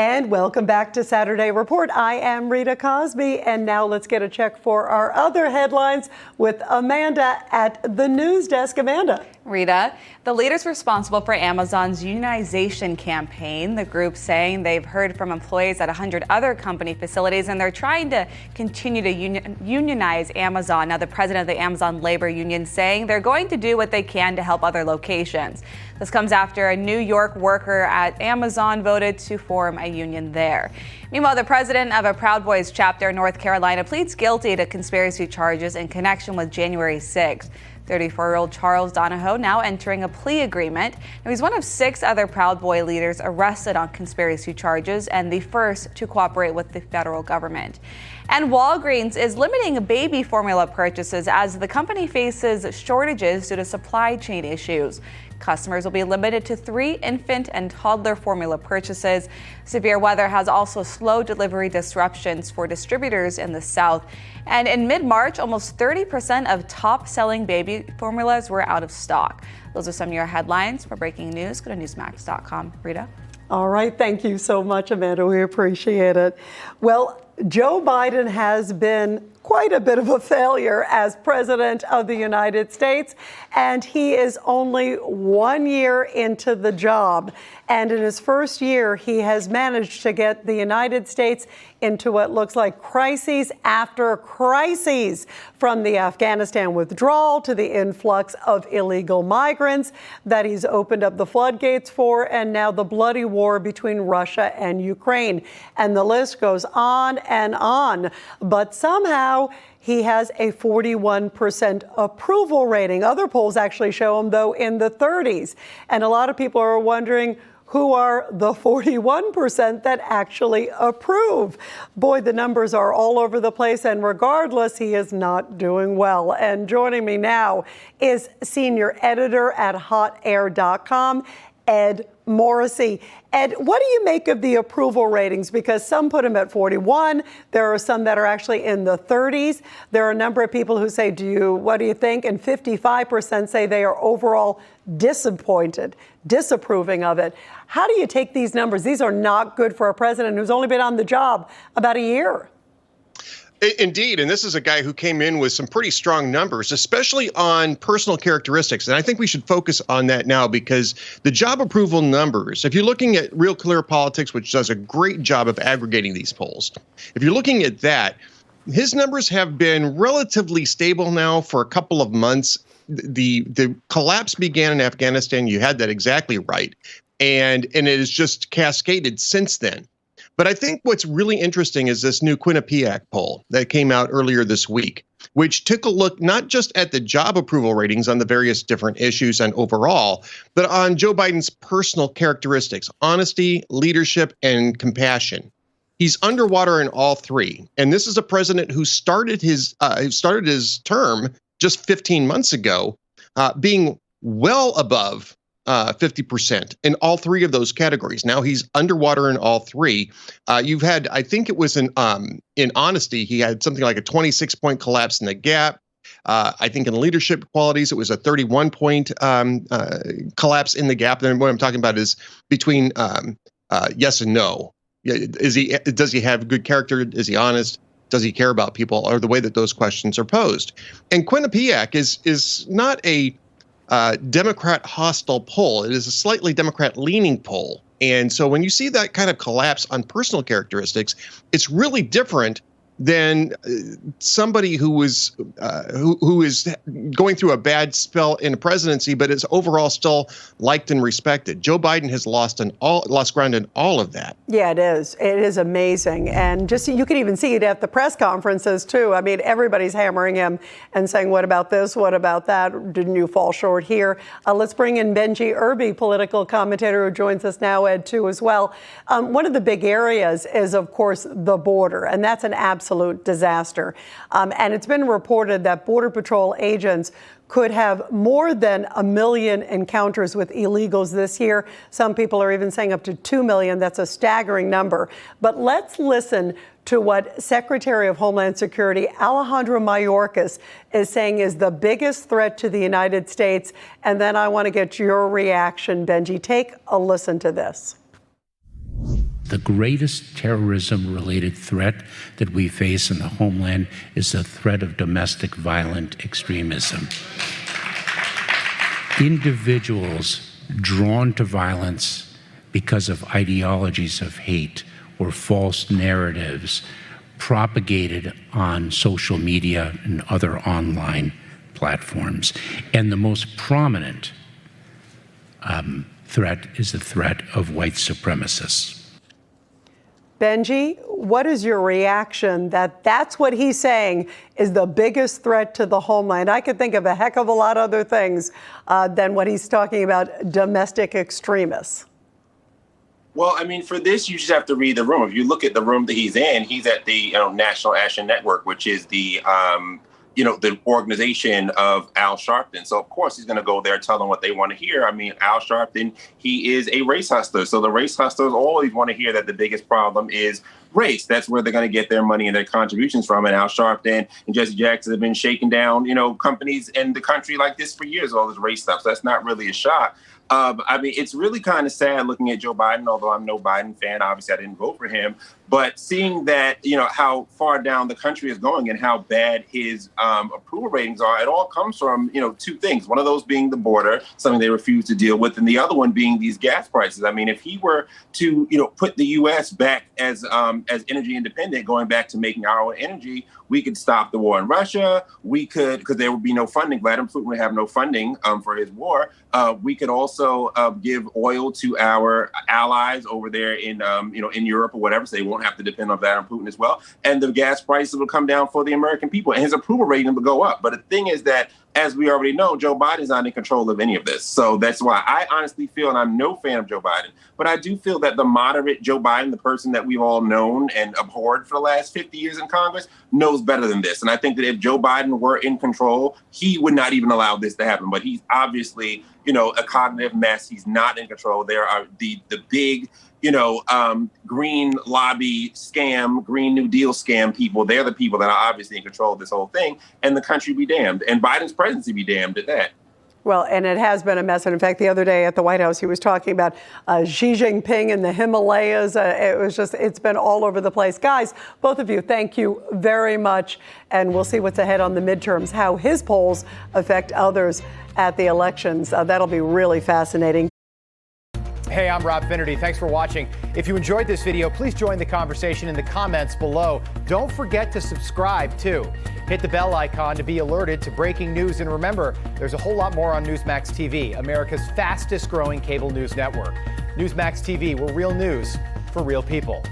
And welcome back to Saturday Report. I am Rita Cosby, and now let's get a check for our other headlines with Amanda at the news desk. Amanda. Rita, the leaders responsible for Amazon's unionization campaign, the group saying they've heard from employees at 100 other company facilities, and they're trying to continue to unionize Amazon. Now, the president of the Amazon labor union saying they're going to do what they can to help other locations. This comes after a New York worker at Amazon voted to form a union there. Meanwhile, the president of a Proud Boys chapter in North Carolina pleads guilty to conspiracy charges in connection with January 6th. 34-year-old Charles Donahoe now entering a plea agreement. Now, he's one of 6 other Proud Boy leaders arrested on conspiracy charges and the first to cooperate with the federal government. And Walgreens is limiting baby formula purchases as the company faces shortages due to supply chain issues. Customers will be limited to 3 infant and toddler formula purchases. Severe weather has also slowed delivery disruptions for distributors in the South. And in mid-March, almost 30% of top-selling baby formulas were out of stock. Those are some of your headlines. For breaking news, go to Newsmax.com. Rita? All right. Thank you so much, Amanda. We appreciate it. Well, Joe Biden has been quite a bit of a failure as president of the United States, and he is only 1 year into the job. And in his first year, he has managed to get the United States into what looks like crises after crises, from the Afghanistan withdrawal to the influx of illegal migrants that he's opened up the floodgates for, and now the bloody war between Russia and Ukraine. And the list goes on and on. But somehow he has a 41% approval rating. Other polls actually show him, though, in the 30s. And a lot of people are wondering, who are the 41% that actually approve? Boy, the numbers are all over the place, and regardless, he is not doing well. And joining me now is senior editor at hotair.com, Ed Morrissey. Ed, what do you make of the approval ratings? Because some put him at 41. There are some that are actually in the 30s. There are a number of people who say, what do you think? And 55% say they are overall disappointed, disapproving of it. How do you take these numbers? These are not good for a president who's only been on the job about a year. Indeed. And this is a guy who came in with some pretty strong numbers, especially on personal characteristics. And I think we should focus on that now, because the job approval numbers, if you're looking at Real Clear Politics, which does a great job of aggregating these polls, if you're looking at that, his numbers have been relatively stable now for a couple of months. The collapse began in Afghanistan. You had that exactly right. And it has just cascaded since then. But I think what's really interesting is this new Quinnipiac poll that came out earlier this week, which took a look not just at the job approval ratings on the various different issues and overall, but on Joe Biden's personal characteristics: honesty, leadership, and compassion. He's underwater in all 3. And this is a president who started his term just 15 months ago, being well above 50% in all 3 of those categories. Now he's underwater in all 3. You've had, I think it was in honesty, he had something like a 26-point collapse in the gap. I think in leadership qualities, it was a 31-point collapse in the gap. And what I'm talking about is between yes and no. Does he have good character? Is he honest? Does he care about people? Or the way that those questions are posed. And Quinnipiac is not a Democrat hostile poll. It is a slightly Democrat leaning poll. And so when you see that kind of collapse on personal characteristics, it's really different than somebody who is going through a bad spell in a presidency, but is overall still liked and respected. Joe Biden has lost ground in all of that. Yeah, it is. It is amazing. And just you can even see it at the press conferences, too. I mean, everybody's hammering him and saying, what about this? What about that? Didn't you fall short here? Let's bring in Benji Irby, political commentator, who joins us now, Ed, too, as well. One of the big areas is, of course, the border, and that's an absolute disaster. And it's been reported that Border Patrol agents could have more than 1 million encounters with illegals this year. Some people are even saying up to 2 million. That's a staggering number. But let's listen to what Secretary of Homeland Security Alejandro Mayorkas is saying is the biggest threat to the United States. And then I want to get your reaction, Benji. Take a listen to this. The greatest terrorism-related threat that we face in the homeland is the threat of domestic violent extremism. Individuals drawn to violence because of ideologies of hate or false narratives propagated on social media and other online platforms. And the most prominent threat is the threat of white supremacists. Benji, what is your reaction that that's what he's saying is the biggest threat to the homeland? I could think of a heck of a lot of other things than what he's talking about, domestic extremists. Well, I mean, for this, you just have to read the room. If you look at the room that he's in, he's at the National Action Network, which is the the organization of Al Sharpton. So, of course, he's going to go there, tell them what they want to hear. I mean, Al Sharpton, he is a race hustler. So the race hustlers always want to hear that the biggest problem is race. That's where they're going to get their money and their contributions from. And Al Sharpton and Jesse Jackson have been shaking down, companies in the country like this for years, all this race stuff. So that's not really a shock. I mean, it's really kind of sad looking at Joe Biden, although I'm no Biden fan. Obviously, I didn't vote for him. But seeing that, how far down the country is going and how bad his approval ratings are, it all comes from, two things. One of those being the border, something they refuse to deal with, and the other one being these gas prices. I mean, if he were to, put the U.S. back as energy independent, going back to making our own energy, we could stop the war in Russia. We could, because there would be no funding. Vladimir Putin would have no funding for his war. We could also give oil to our allies over there in Europe or whatever, so they won't have to depend on Vladimir Putin as well. And the gas prices will come down for the American people, and his approval rating will go up. But the thing is that, as we already know, Joe Biden's not in control of any of this. So that's why I honestly feel, and I'm no fan of Joe Biden, but I do feel that the moderate Joe Biden, the person that we've all known and abhorred for the last 50 years in Congress, knows better than this. And I think that if Joe Biden were in control, he would not even allow this to happen. But he's obviously, a cognitive mess. He's not in control. There are the big, green lobby scam, Green New Deal scam people. They're the people that are obviously in control of this whole thing, and the country be damned, and Biden's presidency be damned at that. Well, and it has been a mess. And in fact, the other day at the White House, he was talking about Xi Jinping in the Himalayas. It's been all over the place. Guys, both of you, thank you very much. And we'll see what's ahead on the midterms, how his polls affect others at the elections. That'll be really fascinating. Hey, I'm Rob Finnerty. Thanks for watching. If you enjoyed this video, please join the conversation in the comments below. Don't forget to subscribe, too. Hit the bell icon to be alerted to breaking news. And remember, there's a whole lot more on Newsmax TV, America's fastest growing cable news network. Newsmax TV, we're real news for real people.